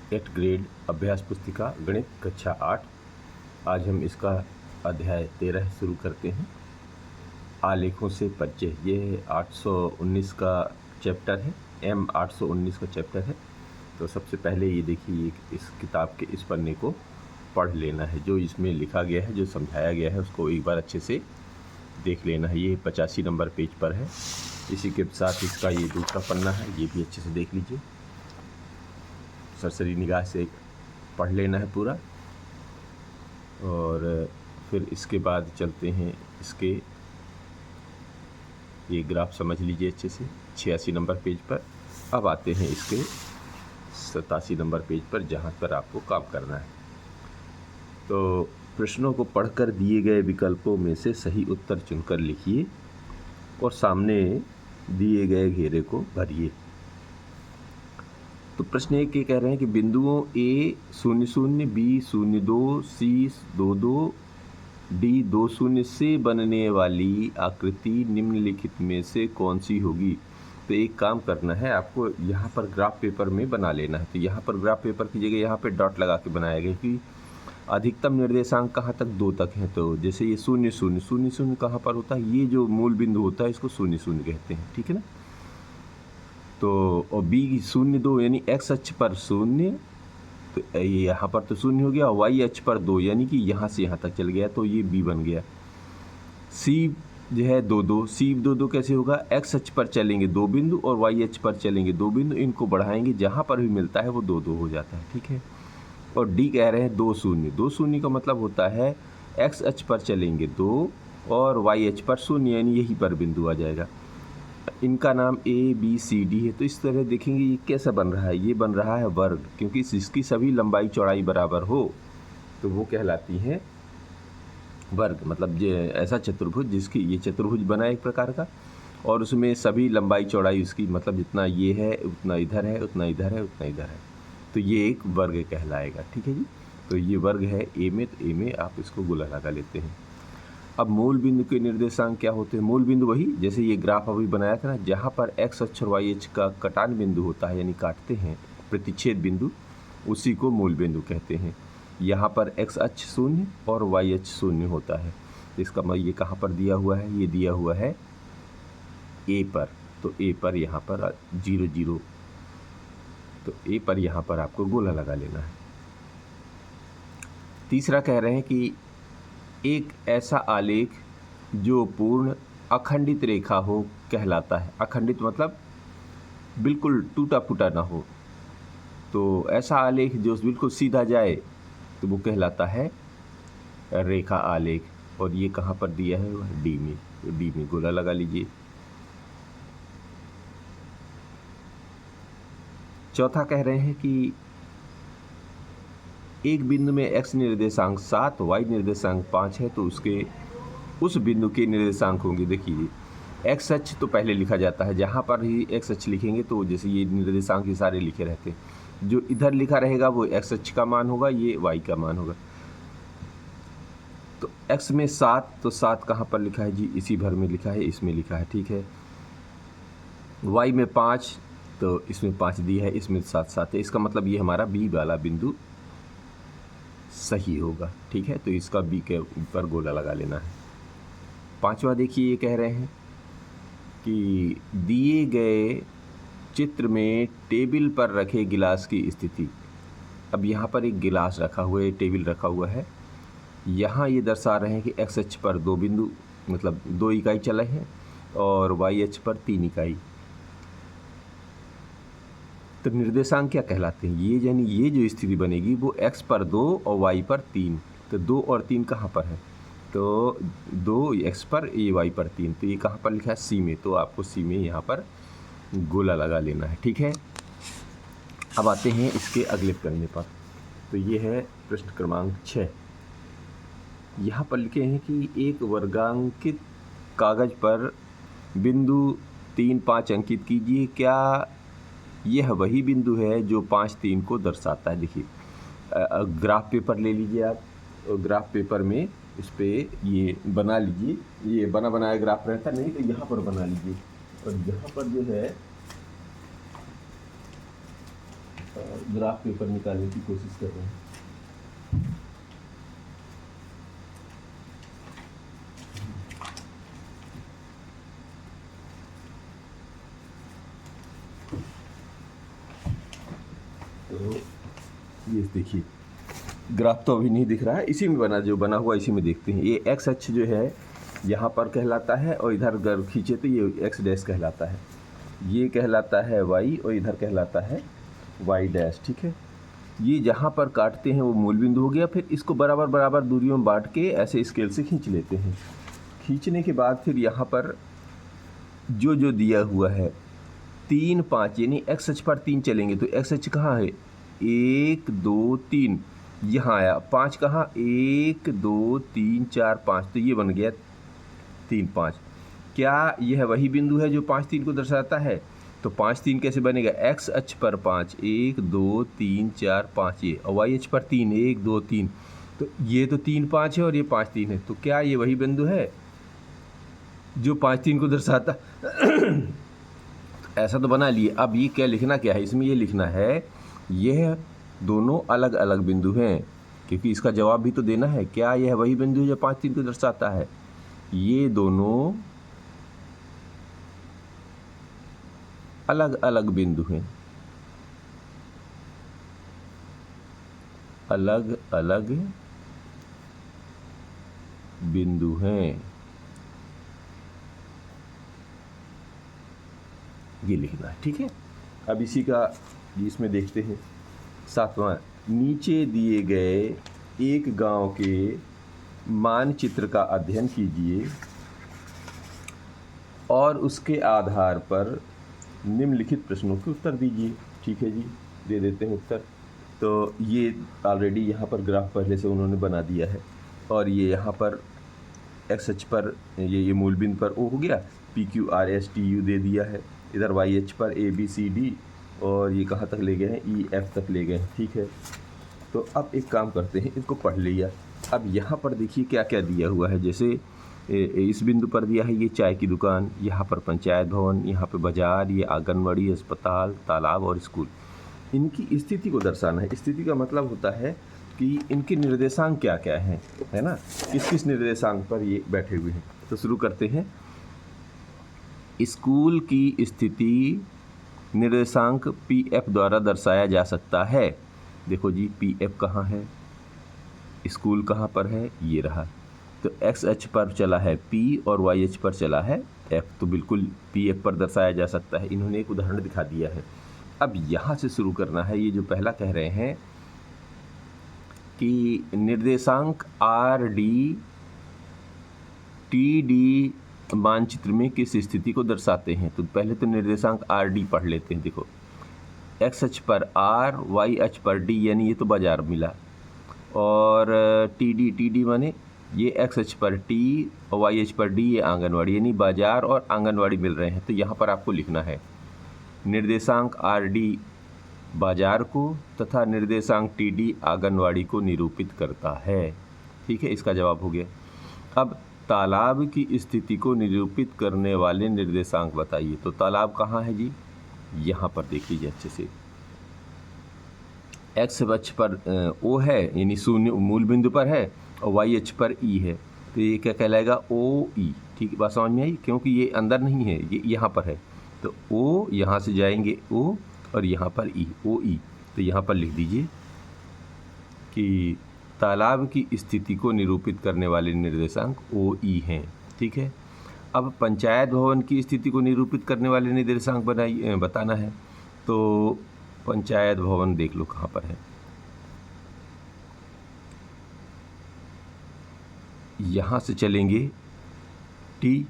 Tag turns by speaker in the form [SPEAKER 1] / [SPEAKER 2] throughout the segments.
[SPEAKER 1] 8th grade अभ्यास पुस्तिका गणित कक्षा 8। आज हम इसका अध्याय 13 शुरू करते हैं। आलेखों से परिचय। ये 819 का चैप्टर है, M 819 का चैप्टर है। तो सबसे पहले ये देखिए, इस किताब के इस पन्ने को पढ़ लेना है। जो इसमें लिखा गया है, जो समझाया गया है, उसको एक बार अच्छे से देख लेना है। ये 85 नंबर पेज पर है। इसी के साथ इसका ये दूसरा पन्ना है, ये भी अच्छे से देख लीजिए। सरसरी निगाह से पढ़ लेना है पूरा। और फिर इसके बाद चलते हैं इसके, ये ग्राफ समझ लीजिए अच्छे से 86 नंबर पेज पर। अब आते हैं इसके 87 नंबर पेज पर, जहाँ पर आपको काम करना है। तो प्रश्नों को पढ़कर दिए गए विकल्पों में से सही उत्तर चुनकर लिखिए और सामने दिए गए घेरे को भरिए। तो प्रश्न एक ये कह रहे हैं कि बिंदुओं A 00, B 02, C 22, D 20 से बनने वाली आकृति निम्नलिखित में से कौन सी होगी। तो एक काम करना है आपको, यहाँ पर ग्राफ पेपर में बना लेना है। तो यहाँ पर ग्राफ पेपर की जगह यहाँ पे डॉट लगा के बनाया गया कि अधिकतम निर्देशांक कहाँ तक, 2 तक है। तो जैसे ये 0 0 0 0 कहाँ पर होता है, ये जो मूल बिंदु होता है इसको 0 0 कहते हैं, ठीक है ना। तो और B 02 यानी x अक्ष पर 0, तो ये यहाँ पर तो 0 हो गया। और y अक्ष पर 2 यानी कि यहाँ से यहाँ तक चल गया, तो ये B बन गया। C जो है 2 C 2 कैसे होगा, x अक्ष पर चलेंगे 2 बिंदु और y अक्ष पर चलेंगे 2 बिंदु, इनको बढ़ाएंगे, जहाँ पर भी मिलता है वो 2 हो जाता है, ठीक है। और D कह रहे हैं 2 0 का मतलब होता है x अक्ष पर चलेंगे 2 और y अक्ष पर 0, यानी यहीं पर बिंदु आ जाएगा। इनका नाम A B C D है। तो इस तरह देखेंगे ये कैसा बन रहा है, ये बन रहा है वर्ग, क्योंकि इसकी सभी लंबाई चौड़ाई बराबर हो तो वो कहलाती है वर्ग। मतलब ये ऐसा चतुर्भुज जिसकी ये चतुर्भुज बना एक प्रकार का, और उसमें सभी लंबाई चौड़ाई उसकी, मतलब जितना ये है उतना इधर है, उतना इधर है, उतना इधर है, तो ये एक वर्ग कहलाएगा, ठीक है जी। तो ये वर्ग है A में, तो A में आप इसको गोला लगा लेते हैं। अब मूल बिंदु के निर्देशांक क्या होते हैं। मूल बिंदु वही जैसे ये ग्राफ अभी बनाया था ना, जहाँ पर x अक्ष और y अक्ष का कटान बिंदु होता है, यानी काटते हैं प्रतिच्छेद बिंदु, उसी को मूल बिंदु कहते हैं। यहाँ पर x अक्ष 0 और y अक्ष 0 होता है। इसका मतलब ये कहाँ पर दिया हुआ है, ये दिया हुआ है A पर। तो A पर यहाँ पर 0 0, तो A पर यहाँ पर आपको गोला लगा लेना है। तीसरा कह रहे हैं कि एक ऐसा आलेख जो पूर्ण अखंडित रेखा हो कहलाता है। अखंडित मतलब बिल्कुल टूटा फूटा ना हो। तो ऐसा आलेख जो बिल्कुल सीधा जाए तो वो कहलाता है रेखा आलेख। और ये कहाँ पर दिया है, वह डी में। तो डी में गोला लगा लीजिए। चौथा कह रहे हैं कि एक बिंदु में x निर्देशांक 7, y निर्देशांक 5 है, तो उसके उस बिंदु के निर्देशांक होंगे। देखिए x अक्ष तो पहले लिखा जाता है, जहाँ पर ही x अक्ष लिखेंगे तो जैसे ये निर्देशांक ये सारे लिखे रहते हैं, जो इधर लिखा रहेगा वो x अक्ष का मान होगा, ये y का मान होगा। तो x में 7, तो 7 कहाँ पर लिखा है जी, इसी भर में लिखा है, इसमें लिखा है, ठीक है। y में 5, तो इसमें 5 दिया है, इसमें 7 7 है। इसका मतलब ये हमारा b वाला बिंदु सही होगा, ठीक है। तो इसका B के ऊपर गोला लगा लेना है। पांचवा देखिए, ये कह रहे हैं कि दिए गए चित्र में टेबल पर रखे गिलास की स्थिति। अब यहाँ पर एक गिलास रखा हुआ है, टेबल रखा हुआ है। यहाँ ये दर्शा रहे हैं कि x अक्ष पर 2 बिंदु, मतलब 2 इकाई चले हैं, और y अक्ष पर 3 इकाई। तो निर्देशांक क्या कहलाते हैं, ये यानी ये जो स्थिति बनेगी वो x पर 2 और y पर 3। तो 2 और 3 कहाँ पर है, तो 2 x पर, ये y पर 3, तो ये कहाँ पर लिखा है, C में। तो आपको C में यहाँ पर गोला लगा लेना है, ठीक है। अब आते हैं इसके अगले पन्ने पर। तो ये है प्रश्न क्रमांक 6। यहाँ पर लिखे हैं कि एक वर्गांकित कागज पर बिंदु 3 5 अंकित कीजिए। क्या यह वही बिंदु है जो 5 3 को दर्शाता है। देखिए ग्राफ पेपर ले लीजिए आप, और ग्राफ पेपर में इस पर ये बना लीजिए। ये बना बनाया ग्राफ रहता नहीं, तो यहाँ पर बना लीजिए। और यहाँ पर जो है ग्राफ पेपर निकालने की कोशिश कर रहे हैं। तो ये देखिए, ग्राफ तो अभी नहीं दिख रहा है, इसी में जो बना हुआ इसी में देखते हैं। ये एक्स अक्ष जो है यहाँ पर कहलाता है, और इधर अगर खींचे तो ये एक्स डैश कहलाता है, ये कहलाता है वाई, और इधर कहलाता है वाई डैश। ठीक है, ये जहाँ पर काटते हैं वो मूल बिंदु हो गया। फिर इसको बराबर बराबर दूरियों में बांट के ऐसे स्केल से खींच लेते हैं। खींचने के बाद फिर यहाँ पर जो जो दिया हुआ है 3 5, यानी एक्स अक्ष पर 3 चलेंगे तो एक्स अक्ष कहाँ है, 1 2 3, यहाँ आया 5 कहाँ, 1 2 3 4 5, तो ये बन गया 3 5। क्या यह वही बिंदु है जो 5 3 को दर्शाता है? तो 5 3 कैसे बनेगा, एक्स अक्ष पर 5 1 2 3 4 5 ये, और वाई अक्ष पर 3 1 2 3, तो ये तो 3 5 है और ये 5 3 है। तो क्या ये वही बिंदु है जो 5 3 को दर्शाता? ऐसा तो बना लिए। अब ये क्या लिखना क्या है, इसमें ये लिखना है यह दोनों अलग अलग बिंदु हैं, क्योंकि इसका जवाब भी तो देना है। क्या यह वही बिंदु है जो 5 3 को दर्शाता है? ये दोनों अलग अलग बिंदु हैं, अलग अलग बिंदु हैं, ये लिखना है। ठीक है, अब इसी का इसमें देखते हैं 7वां, नीचे दिए गए एक गांव के मानचित्र का अध्ययन कीजिए और उसके आधार पर निम्नलिखित प्रश्नों के उत्तर दीजिए। ठीक है जी, दे देते हैं उत्तर। तो ये ऑलरेडी यहाँ पर ग्राफ पहले से उन्होंने बना दिया है, और ये यहाँ पर एक्स अक्ष पर ये मूल बिंदु पर ओ हो गया, P Q R S T you they दिया है, इधर वाई अक्ष पर ए बी सी डी, और ये कहाँ तक ले गए हैं, ई एफ तक ले गए हैं। ठीक है, तो अब एक काम करते हैं, इसको पढ़ लिया। अब यहाँ पर देखिए क्या क्या दिया हुआ है। जैसे इस बिंदु पर दिया है ये चाय की दुकान, यहाँ पर पंचायत भवन, यहाँ पे बाजार, ये आंगनवाड़ी, अस्पताल, तालाब और स्कूल। इनकी स्थिति को दर्शाना है। स्थिति का मतलब होता है कि इनके निर्देशांक क्या क्या हैं, है ना, किस किस निर्देशांक पर ये बैठे हुए हैं। तो शुरू करते हैं। स्कूल की स्थिति निर्देशांक पी एफ द्वारा दर्शाया जा सकता है। देखो जी, पी एफ कहाँ है, स्कूल कहाँ पर है, ये रहा। तो एक्स अक्ष पर चला है P और वाई अक्ष पर चला है F, तो बिल्कुल पी एफ पर दर्शाया जा सकता है। इन्होंने एक उदाहरण दिखा दिया है। अब यहाँ से शुरू करना है। ये जो पहला कह रहे हैं कि निर्देशांक आर डी टी डी मानचित्र में किस स्थिति को दर्शाते हैं। तो पहले तो निर्देशांक आर डी पढ़ लेते हैं। देखो, एक्स अक्ष पर आर, वाई अक्ष पर डी, यानी ये तो बाजार मिला, और टी डी माने ये एक्स अक्ष पर टी और वाई अक्ष पर डी, ये आंगनवाड़ी, यानी बाजार और आंगनवाड़ी मिल रहे हैं। तो यहाँ पर आपको लिखना है निर्देशांक आर डी बाजार को तथा निर्देशांक टी डी आंगनवाड़ी को निरूपित करता है। ठीक है, इसका जवाब हो गया। अब तालाब की स्थिति को निरूपित करने वाले निर्देशांक बताइए। तो तालाब कहाँ है जी, यहाँ पर देख लीजिए अच्छे से। एक्स अक्ष पर ओ है, यानी शून्य मूल बिंदु पर है, और वाई अक्ष पर ई है। तो ये क्या कहलाएगा, ओ ई। ठीक है, बात समझ में आई, क्योंकि ये अंदर नहीं है, ये यहाँ पर है। तो ओ यहाँ से जाएंगे ओ, और यहाँ पर ई, ओ ई। तो यहाँ पर लिख दीजिए कि तालाब की स्थिति को निरूपित करने वाले निर्देशांक ओ ई हैं। ठीक है, अब पंचायत भवन की स्थिति को निरूपित करने वाले निर्देशांक बताना है। तो पंचायत भवन देख लो कहाँ पर है, यहाँ से चलेंगे टी,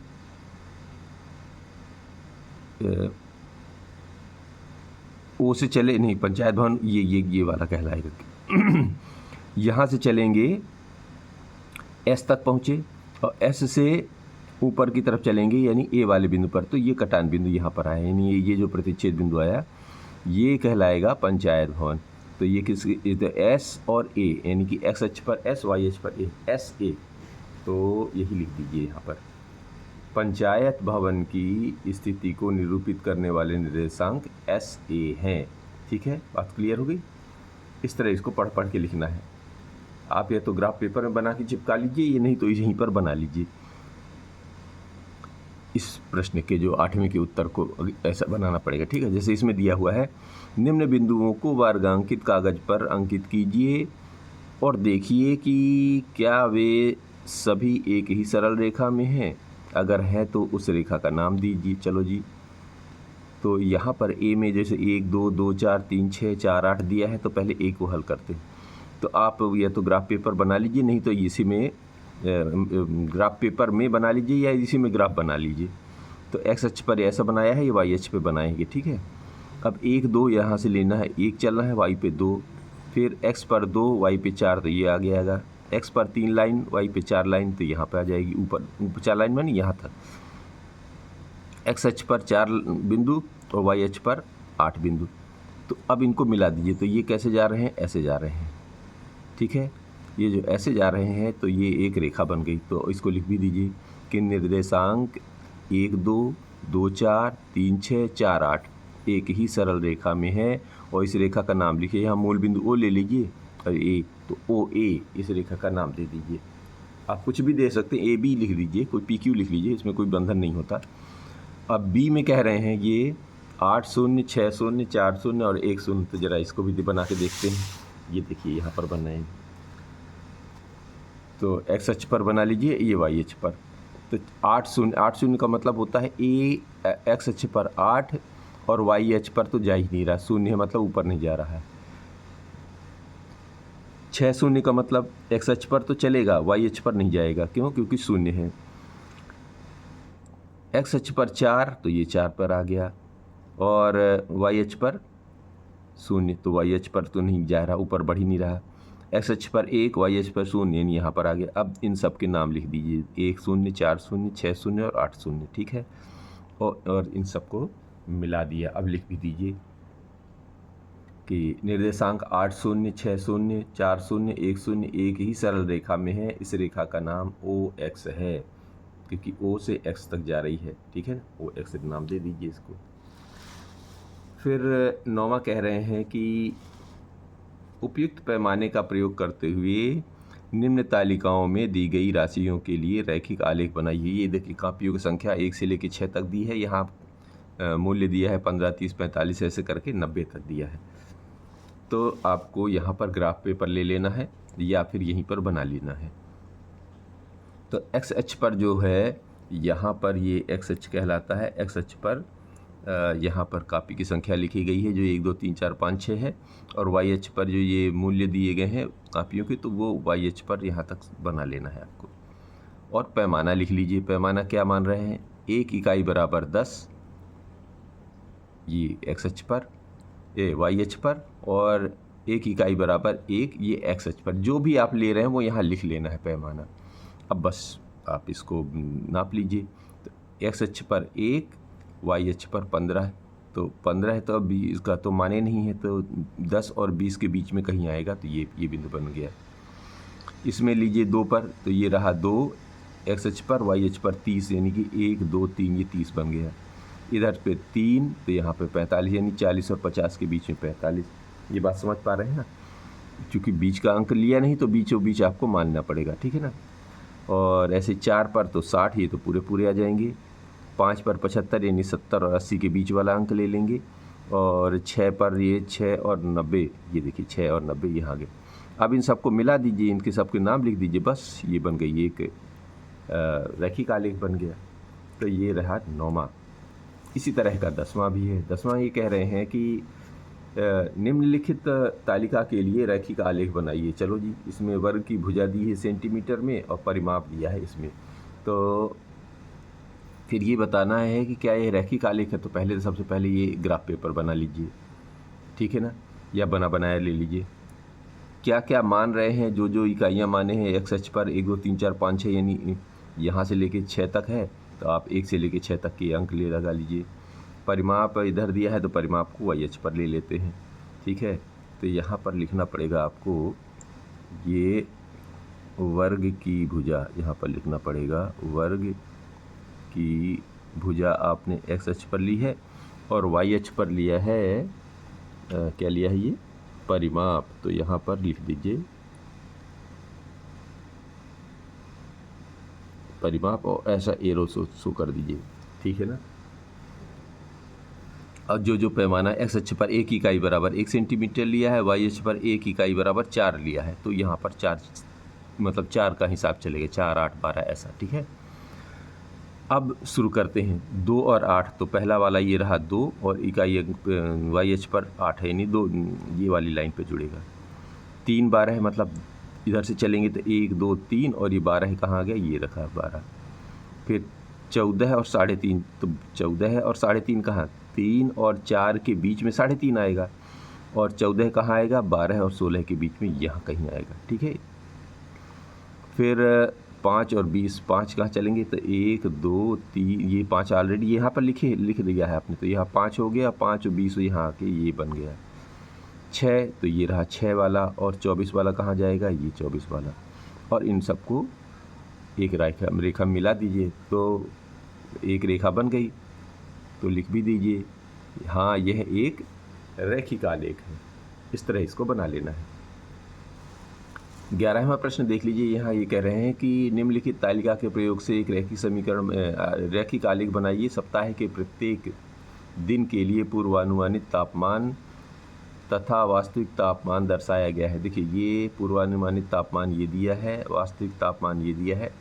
[SPEAKER 1] ओ से चले नहीं, पंचायत भवन ये वाला कहलाएगा। यहाँ से चलेंगे एस तक पहुँचे, और एस से ऊपर की तरफ चलेंगे यानी ए वाले बिंदु पर। तो ये कटान बिंदु यहाँ पर आया, यानी ये जो प्रतिच्छेद बिंदु आया ये कहलाएगा पंचायत भवन। तो ये किस, एस और ए, यानी कि एक्स अक्ष पर एस, वाई अक्ष पर ए, एस ए। तो यही लिख दीजिए यहाँ पर, पंचायत भवन की स्थिति को निरूपित करने वाले निर्देशांक एस ए हैं। ठीक है, बात क्लियर हो गई। इस तरह इसको पढ़ पढ़ के लिखना है। आप या तो ग्राफ पेपर में बना के चिपका लीजिए, या नहीं तो यहीं पर बना लीजिए। इस प्रश्न के जो 8वें के उत्तर को ऐसा बनाना पड़ेगा, ठीक है। जैसे इसमें दिया हुआ है, निम्न बिंदुओं को वर्गांकित कागज पर अंकित कीजिए और देखिए कि क्या वे सभी एक ही सरल रेखा में हैं। अगर है तो उस रेखा का नाम दीजिए। चलो जी, तो यहाँ पर ए में जैसे 1 2 2 4 3 6 4 8 दिया है, तो पहले ए को हल करते हैं। तो आप या तो ग्राफ पेपर बना लीजिए, नहीं तो इसी में ग्राफ पेपर में बना लीजिए, या इसी में ग्राफ बना लीजिए। तो एक्स अक्ष पर ऐसा बनाया है, ये वाई अक्ष पे बनाएंगे, ठीक है। अब 1 2 यहाँ से लेना है, 1 चलना है, वाई पे 2, फिर एक्स पर 2 वाई पे 4, तो ये आ गया। एक्स पर 3 लाइन वाई पे 4 लाइन, तो यहाँ पे आ जाएगी ऊपर 4 लाइन मानी यहाँ तक। एक्स अक्ष पर 4 बिंदु और वाई अक्ष पर 8 बिंदु। तो अब इनको मिला दीजिए, तो ये कैसे जा रहे हैं, ऐसे जा रहे हैं, ठीक है। ये जो ऐसे जा रहे हैं, तो ये एक रेखा बन गई। तो इसको लिख भी दीजिए कि निर्देशांक 1 2 2 4 3 6 4 8 एक ही सरल रेखा में है। और इस रेखा का नाम लिखिए, यहाँ मूल बिंदु ओ ले लीजिए और ए, तो ओ ए इस रेखा का नाम दे दीजिए। आप कुछ भी दे सकते हैं, ए बी लिख दीजिए, कोई पी क्यू लिख लीजिए, इसमें कोई बंधन नहीं होता। अब बी में कह रहे हैं ये 8 0 6 0 4 0 और 1 0। तो ज़रा इसको भी बना के देखते हैं। ये देखिए यहाँ पर बना है, तो एक्स अक्ष पर बना लीजिए, ये वाई अक्ष पर। तो 8 0 का मतलब होता है ए एक्स अक्ष पर 8 और वाई अक्ष पर तो जा ही नहीं रहा, 0 है मतलब ऊपर नहीं जा रहा है। 6 0 का मतलब एक्स अक्ष पर तो चलेगा, वाई अक्ष पर नहीं जाएगा, क्यों? क्योंकि 0 है। एक्स अक्ष पर 4, तो ये 4 पर आ गया, और वाई अक्ष पर 0, तो वाई अक्ष पर तो नहीं जा रहा, ऊपर बढ़ ही नहीं रहा। एक्स अक्ष पर 1, वाई अक्ष पर 0, यानी यहाँ पर आ गया। अब इन सब के नाम लिख दीजिए, 1 0 4 0 6 0 और 8 0, ठीक है। और इन सबको मिला दिया। अब लिख भी दीजिए कि निर्देशांक 8 0 6 0 4 0 1 0 एक ही सरल रेखा में है। इस रेखा का नाम ओ एक्स है, क्योंकि ओ से एक्स तक जा रही है, ठीक है। ओ एक्स नाम दे दीजिए इसको। फिर 9वां कह रहे हैं कि उपयुक्त पैमाने का प्रयोग करते हुए निम्न तालिकाओं में दी गई राशियों के लिए रैखिक आलेख बनाइए। ये देखिए, कापियों की संख्या 1 से लेकर 6 तक दी है। यहाँ मूल्य दिया है 15 30 45 ऐसे करके 90 तक दिया है। तो आपको यहाँ पर ग्राफ पेपर ले लेना है, या फिर यहीं पर बना लेना है। तो एक्स अक्ष पर जो है, यहाँ पर ये एक्स अक्ष कहलाता है। एक्स अक्ष पर यहाँ पर कापी की संख्या लिखी गई है, जो 1 2 3 4 5 6 है। और वाई अक्ष पर जो ये मूल्य दिए गए हैं कापियों के, तो वो वाई अक्ष पर यहाँ तक बना लेना है आपको। और पैमाना लिख लीजिए। पैमाना क्या मान रहे हैं, 1 इकाई बराबर 10, ये एक्स अक्ष पर, ये वाई अक्ष पर, और 1 इकाई बराबर 1, ये एक्स अक्ष पर। जो भी आप ले रहे हैं वो यहाँ लिख लेना है पैमाना। अब बस आप इसको नाप लीजिए। तो एक्स अक्ष पर 1, वाई अक्ष पर 15, तो 15 है, तो अब इसका तो माने नहीं है, तो 10 और 20 के बीच में कहीं आएगा, तो ये बिंदु बन गया। इसमें लीजिए 2 पर, तो ये रहा 2 एक्स अक्ष पर, वाई अक्ष पर 30, यानी कि 1 2 3, ये 30 बन गया। इधर पे 3, तो यहाँ पे 45, यानी 40 और 50 के बीच में 45। ये बात समझ पा रहे हैं ना? क्योंकि बीच का अंक लिया नहीं, तो बीचों बीच आपको मानना पड़ेगा, ठीक है ना। और ऐसे 4 पर तो 60, ये तो पूरे पूरे आ जाएंगे। 5 पर 75, यानी 70 और 80 के बीच वाला अंक ले लेंगे। और 6 पर ये 6 और 90, ये देखिए 6 और 90 यहाँ आ गए। अब इन सबको मिला दीजिए, इनके सबके नाम लिख दीजिए, बस ये बन गई एक रैखिक आलेख बन गया। तो ये रहा 9वां। इसी तरह का 10वां भी है। 10वां ये कह रहे हैं कि निम्नलिखित तालिका के लिए रैखिक आलेख बनाइए। चलो जी, इसमें वर्ग की भुजा दी है सेंटीमीटर में और परिमाप दिया है इसमें। तो फिर ये बताना है कि क्या ये रैखिक आलेख है। तो पहले सबसे पहले ये ग्राफ पेपर बना लीजिए, ठीक है ना, या बनाया ले लीजिए। क्या क्या मान रहे हैं, जो जो इकाइयाँ माने हैं एक्स अक्ष पर 1 2 3 4 5 6, यानी यहाँ से लेके 6 तक है, तो आप 1 से लेके 6 तक के अंक लगा लीजिए। परिमाप इधर दिया है, तो परिमाप को वाई अक्ष पर ले लेते हैं, ठीक है। तो यहाँ पर लिखना पड़ेगा आपको, ये वर्ग की भुजा यहाँ पर लिखना पड़ेगा। वर्ग की भुजा आपने एक्स अक्ष पर ली है और वाई अक्ष पर लिया है क्या लिया है ये, परिमाप। तो यहाँ पर लिख दीजिए परिमाप और ऐसा एरो शो कर दीजिए, ठीक है ना। अब जो पैमाना एक्स अक्ष पर 1 इकाई बराबर 1 सेंटीमीटर लिया है, वाई अक्ष पर 1 इकाई बराबर 4 लिया है, तो यहाँ पर 4 मतलब 4 का हिसाब चलेगा, 4, 8, 12 ऐसा, ठीक है। अब शुरू करते हैं 2 और 8, तो पहला वाला ये रहा 2 और इकाई वाई अक्ष पर 8 है, यानी 2 ये वाली लाइन पे जुड़ेगा। 3, 12 है, मतलब इधर से चलेंगे तो 1, 2, 3 और ये 12 कहाँ आ गया, ये रखा है 12। फिर 14 और 3.5, तो 14 है और 3.5 कहाँ, 3 और 4 के बीच में 3.5 आएगा, और 14 कहाँ आएगा, 12 और 16 के बीच में यहाँ कहीं आएगा, ठीक है। फिर 5 और 20, 5 कहाँ चलेंगे, तो 1, 2, 3, ये 5 ऑलरेडी यहाँ पर लिख दिया है आपने, तो यहाँ 5 हो गया, 5 और 20 यहाँ आके ये बन गया 6, तो ये रहा 6 वाला, और 24 वाला कहाँ जाएगा, ये 24 वाला, और इन सबको एक रेखा मिला दीजिए, तो एक रेखा बन गई। तो लिख भी दीजिए, हाँ यह एक रैखिक आलेख है, इस तरह इसको बना लेना है। 11वां प्रश्न देख लीजिए, यहाँ ये कह रहे हैं कि निम्नलिखित तालिका के प्रयोग से एक रैखिक आलेख बनाइए। सप्ताह के प्रत्येक दिन के लिए पूर्वानुमानित तापमान तथा वास्तविक तापमान दर्शाया गया है। देखिए ये पूर्वानुमानित तापमान ये दिया है, वास्तविक तापमान ये दिया है,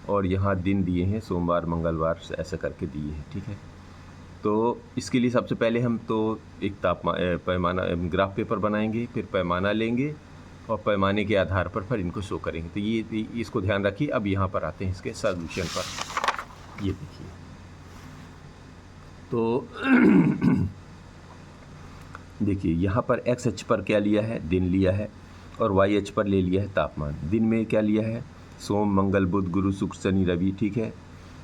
[SPEAKER 1] और यहाँ दिन दिए हैं सोमवार, मंगलवार, ऐसा करके दिए हैं, ठीक है। तो इसके लिए सबसे पहले हम तो एक पैमाना ग्राफ पेपर बनाएंगे, फिर पैमाना लेंगे और पैमाने के आधार पर फिर इनको शो करेंगे। तो ये इसको ध्यान रखिए। अब यहाँ पर आते हैं इसके सॉल्यूशन पर। ये देखिए, तो देखिए यहाँ पर एक्स अक्ष पर क्या लिया है, दिन लिया है, और वाई अक्ष पर ले लिया है तापमान। दिन में क्या लिया है, सोम, मंगल, बुध, गुरु, शुक्र, शनि, रवि, ठीक है।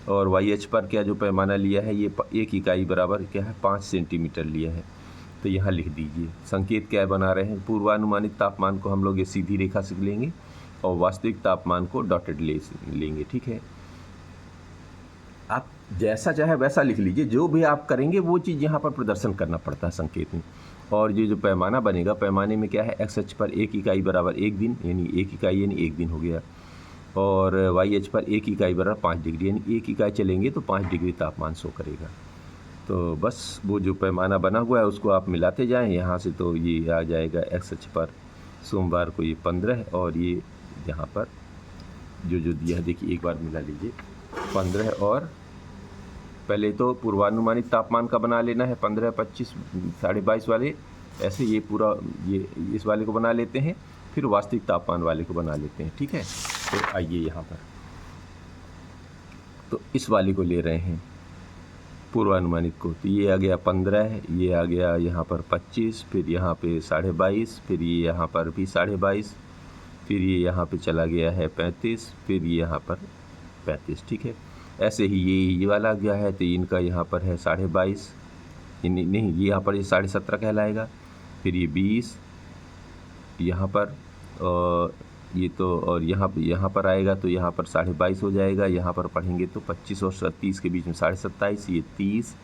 [SPEAKER 1] और वाई अक्ष पर क्या जो पैमाना लिया है, ये 1 इकाई बराबर क्या है, 5 सेंटीमीटर लिया है। तो यहाँ लिख दीजिए। संकेत क्या बना रहे हैं, पूर्वानुमानित तापमान को हम लोग ये सीधी रेखा से लेंगे और वास्तविक तापमान को डॉटेड लेंगे, ठीक है। आप जैसा चाहे वैसा लिख लीजिए, जो भी आप करेंगे वो चीज़ यहाँ पर प्रदर्शन करना पड़ता है संकेत में। और ये जो पैमाना बनेगा, पैमाने में क्या है, एक्स अक्ष पर 1 इकाई बराबर 1 दिन, यानी 1 इकाई यानी 1 दिन हो गया, और वाई अक्ष पर 1 इकाई बराबर 5 डिग्री, यानी 1 इकाई चलेंगे तो 5 डिग्री तापमान शो करेगा। तो बस वो जो पैमाना बना हुआ है उसको आप मिलाते जाएं यहाँ से, तो ये आ जाएगा एक्स अक्ष पर सोमवार को ये 15, और ये यहाँ पर जो दिया है, देखिए एक बार मिला लीजिए, 15, और पहले तो पूर्वानुमानित तापमान का बना लेना है, 15, 25, 22.5 वाले, ऐसे ये पूरा ये इस वाले को बना लेते हैं, फिर वास्तविक तापमान वाले को बना लेते हैं, ठीक है। तो आइए यहाँ पर, तो इस वाले को ले रहे हैं पूर्वानुमानित को, तो ये आ गया 15, ये आ गया यहाँ पर 25, फिर यहाँ पे 22.5, फिर ये यहाँ पर भी 22.5, फिर ये यहाँ पे चला गया है 35, फिर ये यहाँ पर 35, ठीक है। ऐसे ही ये वाला गया है, तो इनका यहाँ पर है 22.5, नहीं ये यहाँ पर ये 17.5 कहलाएगा, फिर ये 20 यहाँ पर, और ये तो, और यहाँ पर आएगा तो यहाँ पर 22.5 हो जाएगा। यहाँ पर पढ़ेंगे तो 25 और 30 के बीच में 27.5, ये 30,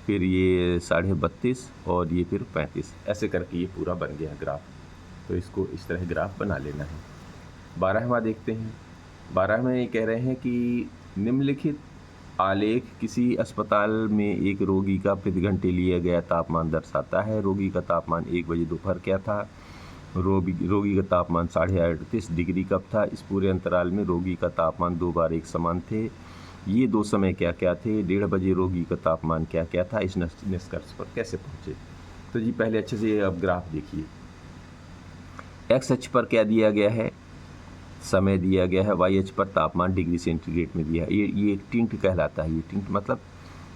[SPEAKER 1] फिर ये 32.5 और ये फिर 35, ऐसे करके ये पूरा बन गया ग्राफ। तो इसको इस तरह ग्राफ बना लेना है। 12वां देखते हैं। 12वां ये कह रहे हैं कि निम्नलिखित आलेख किसी अस्पताल में एक रोगी का प्रति घंटे लिया गया तापमान दर्शाता है। रोगी का तापमान 1 बजे दोपहर क्या था, रोगी का तापमान 38.5 डिग्री कब था। इस पूरे अंतराल में रोगी का तापमान 2 बार एक समान थे। ये 2 समय क्या क्या थे, 1:30 बजे रोगी का तापमान क्या क्या था। इस निष्कर्ष पर कैसे पहुँचे। तो जी पहले अच्छे से अब ग्राफ देखिए। एक्स अक्ष पर क्या दिया गया है, समय दिया गया है, वाई अक्ष पर तापमान डिग्री सेंटीग्रेड में दिया है। ये एक टिंट कहलाता है। ये टिंट मतलब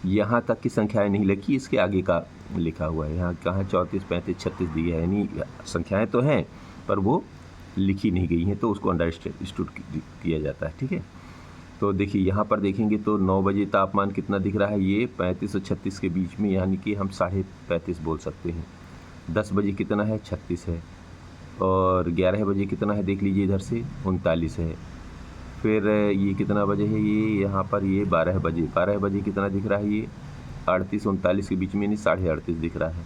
[SPEAKER 1] यहाँ तक की संख्याएं नहीं लिखी, इसके आगे का लिखा हुआ है। यहाँ कहाँ 34, 35, 36 दिया है, यानी संख्याएं तो हैं पर वो लिखी नहीं गई हैं, तो उसको अंडरस्टूड किया जाता है, ठीक है। तो देखिए यहाँ पर देखेंगे तो 9 बजे तापमान कितना दिख रहा है, ये 35 और 36 के बीच में, यानी कि हम 35.5 बोल सकते हैं। 10 बजे कितना है, 36 है। और 11 बजे कितना है, देख लीजिए इधर से 39 है। फिर ये कितना बजे है, ये यहाँ पर ये 12 बजे कितना दिख रहा है, ये 38 39 के बीच में, नहीं 38.5 दिख रहा है।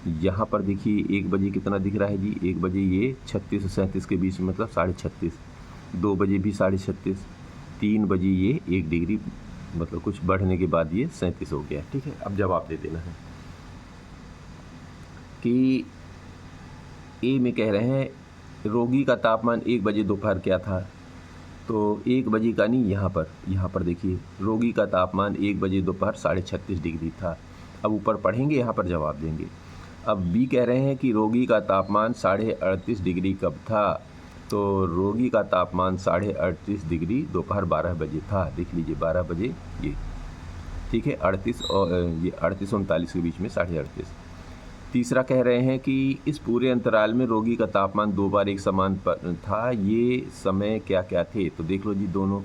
[SPEAKER 1] यहाँ पर देखिए 1 बजे कितना दिख रहा है जी, 1 बजे ये 36 और 37 के बीच में, मतलब 36.5। 2 बजे भी 36.5। 3 बजे ये 1 डिग्री मतलब कुछ बढ़ने के बाद ये 37 हो गया। ठीक है, अब जवाब दे देना है कि ए में कह रहे हैं रोगी का तापमान 1 बजे दोपहर क्या था। तो 1 बजे का नहीं, यहाँ पर देखिए रोगी का तापमान 1 बजे दोपहर 36.5 डिग्री था। अब ऊपर पढ़ेंगे, यहाँ पर जवाब देंगे। अब बी कह रहे हैं कि रोगी का तापमान 38.5 डिग्री कब था। तो रोगी का तापमान 38.5 डिग्री दोपहर 12 बजे था। देख लीजिए 12 बजे ये, ठीक है, 38 और ये 38-39 के बीच में 38.5। तीसरा कह रहे हैं कि इस पूरे अंतराल में रोगी का तापमान 2 बार एक समान था, ये समय क्या क्या थे। तो देख लो जी, दोनों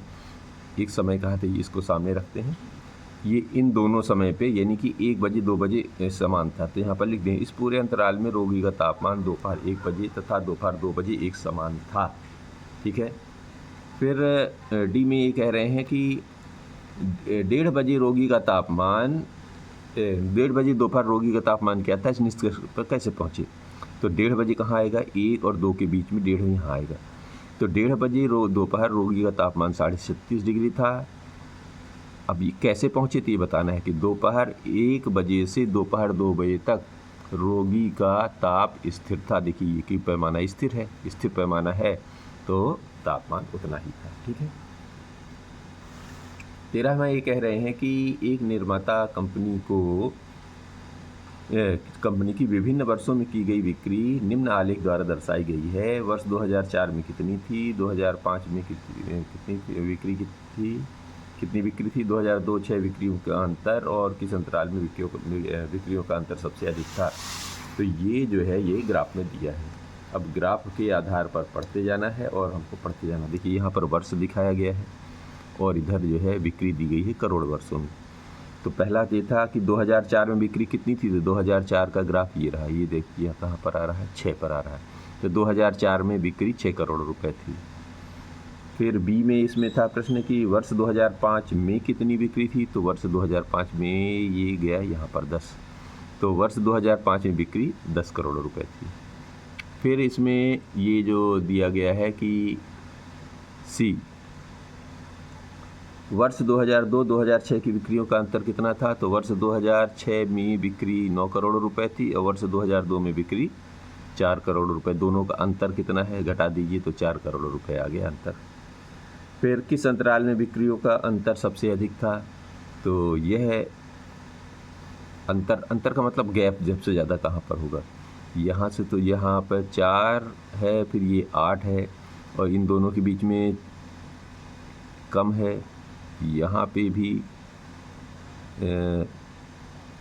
[SPEAKER 1] एक समय कहा थे, इसको सामने रखते हैं। ये इन दोनों समय पे यानी कि 1 बजे 2 बजे समान था। तो यहाँ पर लिख दें इस पूरे अंतराल में रोगी का तापमान दोपहर 1 बजे तथा दोपहर 2 बजे एक समान था। ठीक है, फिर डी में ये कह रहे हैं कि 1:30 बजे रोगी का तापमान 1:30 बजे दोपहर रोगी का तापमान क्या था, इस निष्कर्ष पर कैसे पहुँचे। तो 1:30 बजे कहाँ आएगा, 1 और 2 के बीच में 1:30 यहाँ आएगा। तो 1:30 बजे दोपहर रोगी का तापमान 36.5 डिग्री था। अब ये कैसे पहुँचे तो ये बताना है कि दोपहर 1 बजे से दोपहर 2 बजे तक रोगी का ताप स्थिर था। देखिए ये कि पैमाना स्थिर है, स्थिर पैमाना है तो तापमान उतना ही था। ठीक है, 13वां ये कह रहे हैं कि एक निर्माता कंपनी की विभिन्न वर्षों में की गई बिक्री निम्न आलेख द्वारा दर्शाई गई है। वर्ष 2004 में कितनी थी, 2005 में कितनी बिक्री थी, 2002 6 बिक्रियों का अंतर और किस अंतराल में बिक्रियों का अंतर सबसे अधिक था। तो ये जो है ये ग्राफ में दिया है। अब ग्राफ के आधार पर पढ़ते जाना है और हमको पढ़ते जाना। देखिए यहाँ पर वर्ष दिखाया गया है और इधर जो है बिक्री दी गई है करोड़ वर्षों में। तो पहला ये था कि 2004 में बिक्री कितनी थी, तो 2004 का ग्राफ ये रहा। ये देखिए कहाँ पर आ रहा है, 6 पर आ रहा है। तो 2004 में बिक्री 6 करोड़ रुपए थी। फिर बी में इसमें था प्रश्न कि वर्ष 2005 में कितनी बिक्री थी। तो वर्ष 2005 में ये गया यहाँ पर 10। तो वर्ष 2005 में बिक्री 10 करोड़ रुपए थी। फिर इसमें ये जो दिया गया है कि सी वर्ष 2002-2006 की बिक्रियों का अंतर कितना था। तो वर्ष 2006 में बिक्री 9 करोड़ रुपए थी और वर्ष 2002 में बिक्री 4 करोड़ रुपए। दोनों का अंतर कितना है, घटा दीजिए तो 4 करोड़ रुपए आ गया अंतर। फिर किस अंतराल में बिक्रियों का अंतर सबसे अधिक था। तो यह है अंतर का मतलब गैप सबसे ज़्यादा कहाँ पर होगा। यहाँ से तो यहाँ पर 4 है, फिर ये 8 है और इन दोनों के बीच में कम है। यहाँ पे भी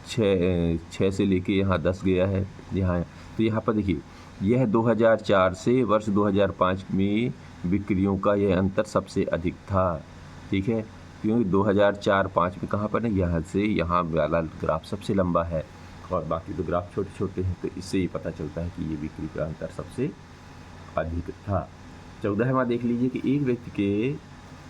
[SPEAKER 1] 6 से लेके यहाँ 10 गया है यहाँ। तो यहाँ पर देखिए यह 2004 से वर्ष 2005 में बिक्रियों का यह अंतर सबसे अधिक था। ठीक है, क्योंकि 2004-05 में कहाँ पर है, यहाँ से यहाँ वाला ग्राफ सबसे लंबा है और बाकी तो ग्राफ छोटे छोटे हैं। तो इससे ये पता चलता है कि ये बिक्री का अंतर सबसे अधिक था। 14वां देख लीजिए कि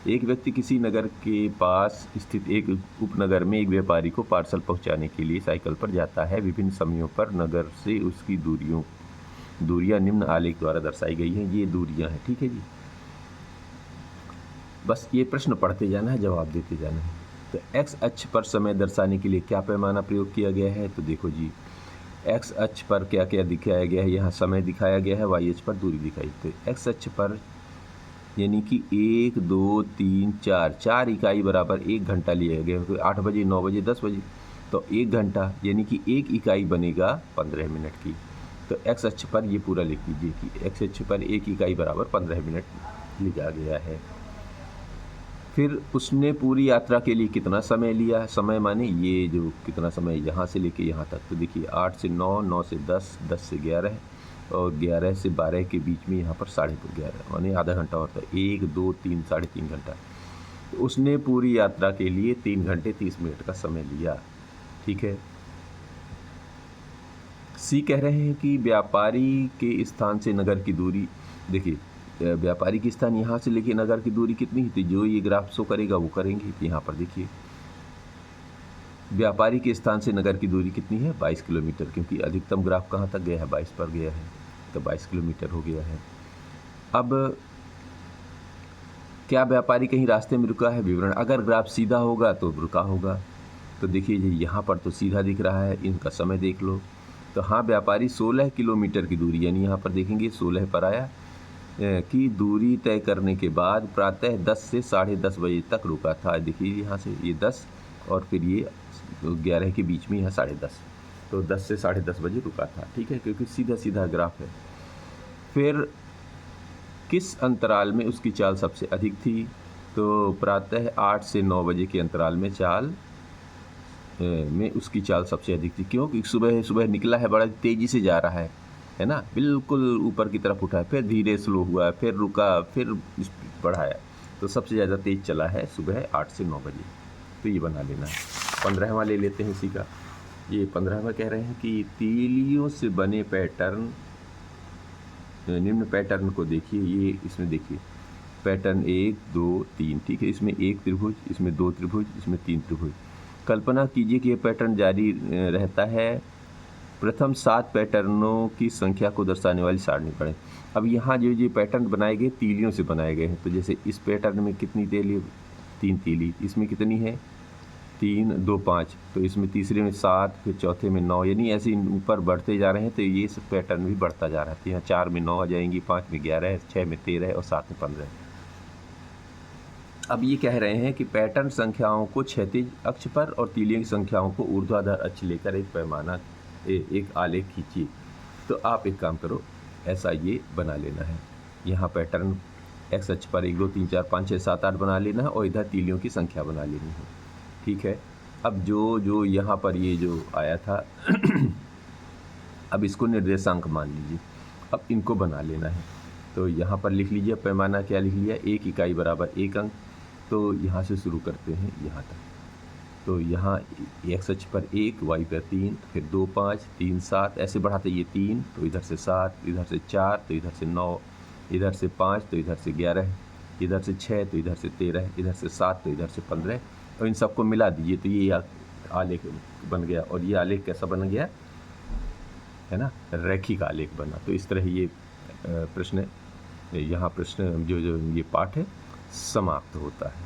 [SPEAKER 1] एक व्यक्ति किसी नगर के पास स्थित एक उपनगर में एक व्यापारी को पार्सल पहुंचाने के लिए साइकिल पर जाता है। विभिन्न समयों पर नगर से उसकी दूरियां निम्न आलेख द्वारा दर्शाई गई हैं। ये दूरियां हैं। ठीक है जी, बस ये प्रश्न पढ़ते जाना है, जवाब देते जाना है। तो एक्स अक्ष पर समय दर्शाने के लिए क्या पैमाना प्रयोग किया गया है। तो देखो जी, एक्स अक्ष पर क्या क्या दिखाया गया है, यहाँ समय दिखाया गया है, वाई अक्ष पर दूरी दिखाई। तो एक्स अक्ष पर यानी कि 1 2 3 4 इकाई बराबर 1 घंटा लिया गया। तो 8 बजे 9 बजे 10 बजे तो 1 घंटा यानी कि 1 इकाई बनेगा 15 मिनट की। तो एक्स अक्ष पर ये पूरा लिख लीजिए कि एक्स अक्ष पर 1 इकाई बराबर 15 मिनट लिखा गया है। फिर उसने पूरी यात्रा के लिए कितना समय लिया। समय माने ये जो कितना समय यहाँ से लेके यहाँ तक। तो देखिए 8 से 9, 9 से 10, 10 से 11 और 11 से 12 के बीच में यहाँ पर 11:30 माने आधा घंटा होता है। 1 2 3 3.5 घंटा। तो उसने पूरी यात्रा के लिए 3 घंटे 30 मिनट का समय लिया। ठीक है, सी कह रहे हैं कि व्यापारी के स्थान से नगर की दूरी। देखिए व्यापारी की स्थान यहाँ से लेके नगर की दूरी कितनी थी, जो ये ग्राफ शो करेगा वो करेंगे। यहाँ पर देखिए व्यापारी के स्थान से नगर की दूरी कितनी है? 22 किलोमीटर, क्योंकि अधिकतम ग्राफ कहाँ तक गया है? 22 पर गया है, तो 22 किलोमीटर हो गया है। अब क्या व्यापारी कहीं रास्ते में रुका है? विवरण, अगर ग्राफ सीधा होगा तो रुका होगा। तो देखिए जी, यहाँ पर तो सीधा दिख रहा है, इनका समय देख लो। तो हाँ, व्यापारी 16 किलोमीटर की दूरी, यानी यहाँ पर देखेंगे 16 पर आया की दूरी तय करने के बाद प्रातः 10 से 10:30 बजे तक रुका था। देखिए यहाँ से ये 10 और फिर ये 11 के बीच में, यहाँ 10:30, तो 10 से 10:30 बजे रुका था। ठीक है, क्योंकि सीधा सीधा ग्राफ है। फिर किस अंतराल में उसकी चाल सबसे अधिक थी? तो प्रातः 8 से 9 बजे के अंतराल में उसकी चाल सबसे अधिक थी। क्योंकि सुबह सुबह निकला है, बड़ा तेज़ी से जा रहा है ना, बिल्कुल ऊपर की तरफ उठा है, फिर धीरे स्लो हुआ, फिर रुका, फिर बढ़ाया, तो सबसे ज़्यादा तेज़ चला है सुबह 8 से 9 बजे। तो ये बना लेना है। 15वां ले लेते हैं इसी का। ये 15वां कह रहे हैं कि तीलियों से बने पैटर्न, निम्न पैटर्न को देखिए। ये इसमें देखिए पैटर्न 1 2 3, ठीक है, इसमें 1 त्रिभुज, इसमें 2 त्रिभुज, इसमें 3 त्रिभुज। कल्पना कीजिए कि यह पैटर्न जारी रहता है। प्रथम 7 पैटर्नों की संख्या को दर्शाने वाली सारणी पढ़ें। अब यहाँ जो पैटर्न बनाए गए तीलियों से बनाए गए हैं, तो जैसे इस पैटर्न में कितनी तीली? 3 तीली। इसमें कितनी है? 3 2 5, तो इसमें तीसरे में 7, फिर चौथे में 9, यानी ऐसे ऊपर बढ़ते जा रहे हैं। तो ये पैटर्न भी बढ़ता जा रहा है। तो यहाँ 4 में 9 आ जाएंगी, 5 में 11, 6 में 13 और 7 में 15। अब ये कह रहे हैं कि पैटर्न संख्याओं को क्षैतिज अक्ष पर और तीलियों की संख्याओं को ऊर्ध्वाधर अक्ष लेकर एक पैमाना, एक आलेख खींचिए। तो आप एक काम करो, ऐसा ये बना लेना है। यहाँ पैटर्न एक्स अक्ष पर 1 2 3 4 5 6 7 8 बना लेना है और इधर तीलियों की संख्या बना लेनी है। ठीक है, अब जो यहाँ पर ये जो आया था अब इसको निर्देशांक मान लीजिए। अब इनको बना लेना है। तो यहाँ पर लिख लीजिए, पैमाना क्या लिख लिया? 1 इकाई बराबर 1 अंक। तो यहाँ से शुरू करते हैं यहाँ तक। तो यहाँ एक्स अक्ष पर 1, वाई पर 3, फिर 2 5 3 7, ऐसे बढ़ाते ये 3, तो इधर से 7, इधर से 4, तो इधर से 9, इधर से 5, तो इधर से 11, इधर से 6, तो इधर से 13, इधर से 7, तो इधर से 15, और इन सबको मिला दीजिए। तो ये आलेख बन गया। और ये आलेख कैसा बन गया? है ना, रैखिक आलेख बना। तो इस तरह ये प्रश्न, यहाँ प्रश्न जो ये पाठ है समाप्त होता है।